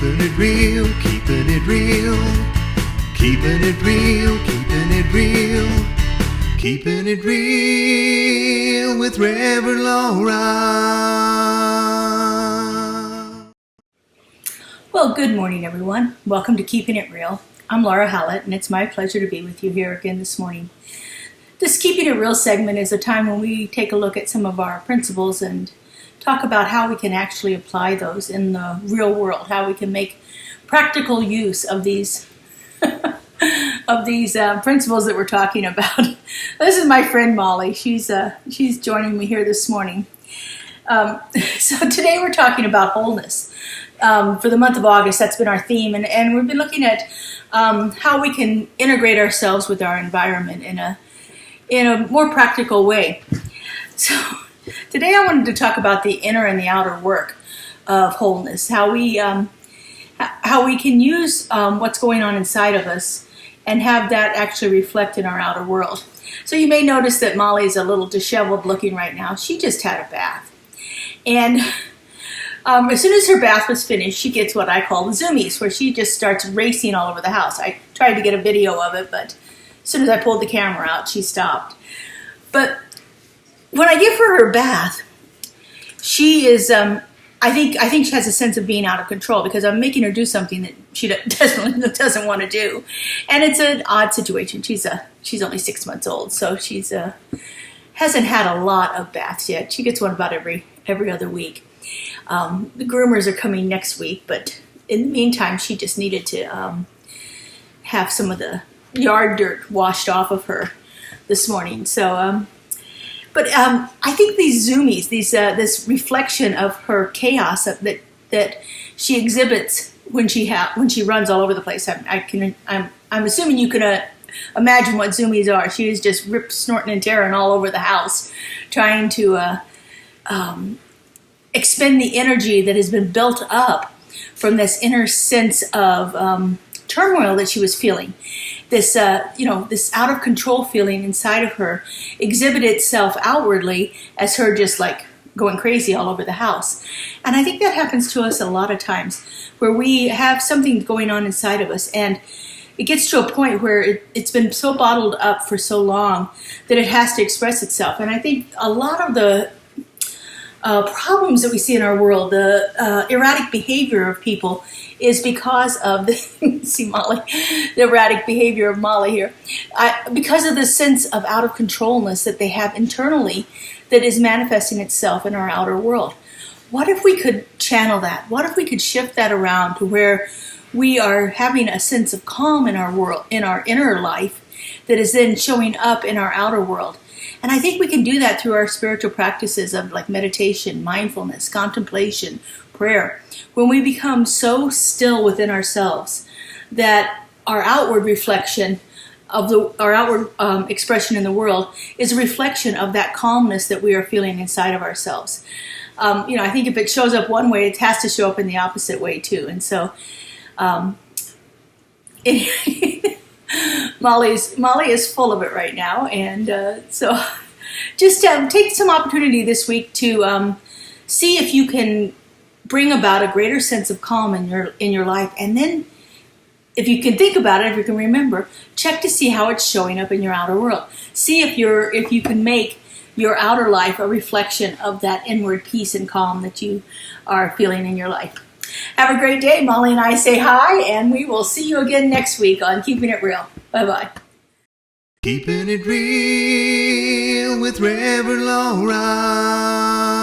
Keeping it real, keeping it real. Keeping it real, keeping it real. Keeping it real with Reverend Laura. Well, good morning, everyone. Welcome to Keeping It Real. I'm Laura Hallett, and it's my pleasure to be with you here again this morning. This Keeping It Real segment is a time when we take a look at some of our principles and talk about how we can actually apply those in the real world, how we can make practical use of these principles that we're talking about. This is my friend Molly. She's joining me here this morning. So today we're talking about wholeness. For the month of August, that's been our theme, and we've been looking at how we can integrate ourselves with our environment in a more practical way. So today I wanted to talk about the inner and the outer work of wholeness, how we can use what's going on inside of us and have that actually reflect in our outer world. So you may notice that Molly's a little disheveled looking right now. She just had a bath. And as soon as her bath was finished, she gets what I call the zoomies, where she just starts racing all over the house. I tried to get a video of it, but as soon as I pulled the camera out, she stopped. But when I give her her bath, she is, I think she has a sense of being out of control because I'm making her do something that she doesn't want to do. And it's an odd situation. She's only 6 months old, so she's hasn't had a lot of baths yet. She gets one about every other week. The groomers are coming next week, but in the meantime, she just needed to have some of the yard dirt washed off of her this morning. So, but I think these zoomies, this reflection of her chaos that she exhibits when she runs all over the place. I'm assuming you can imagine what zoomies are. She is just ripped, snorting, and tearing all over the house, trying to expend the energy that has been built up from this inner sense of turmoil that she was feeling. This out of control feeling inside of her exhibited itself outwardly as her just like going crazy all over the house. And I think that happens to us a lot of times, where we have something going on inside of us and it gets to a point where it's been so bottled up for so long that it has to express itself. And I think a lot of the problems that we see in our world, the erratic behavior of people, is because of the erratic behavior of Molly here, because of the sense of out of controlness that they have internally that is manifesting itself in our outer world. What if we could channel that? What if we could shift that around to where we are having a sense of calm in our world, in our inner life, that is then showing up in our outer world? And I think we can do that through our spiritual practices of like meditation, mindfulness, contemplation, prayer. When we become so still within ourselves that our outward reflection of our outward expression in the world is a reflection of that calmness that we are feeling inside of ourselves. I think if it shows up one way, it has to show up in the opposite way too. And so, Molly is full of it right now, and so just take some opportunity this week to see if you can bring about a greater sense of calm in your life, and then if you can think about it, if you can remember, check to see how it's showing up in your outer world. See if you can make your outer life a reflection of that inward peace and calm that you are feeling in your life. Have a great day. Molly and I say hi, and we will see you again next week on Keeping It Real. Bye-bye. Keeping it real with Reverend Laura.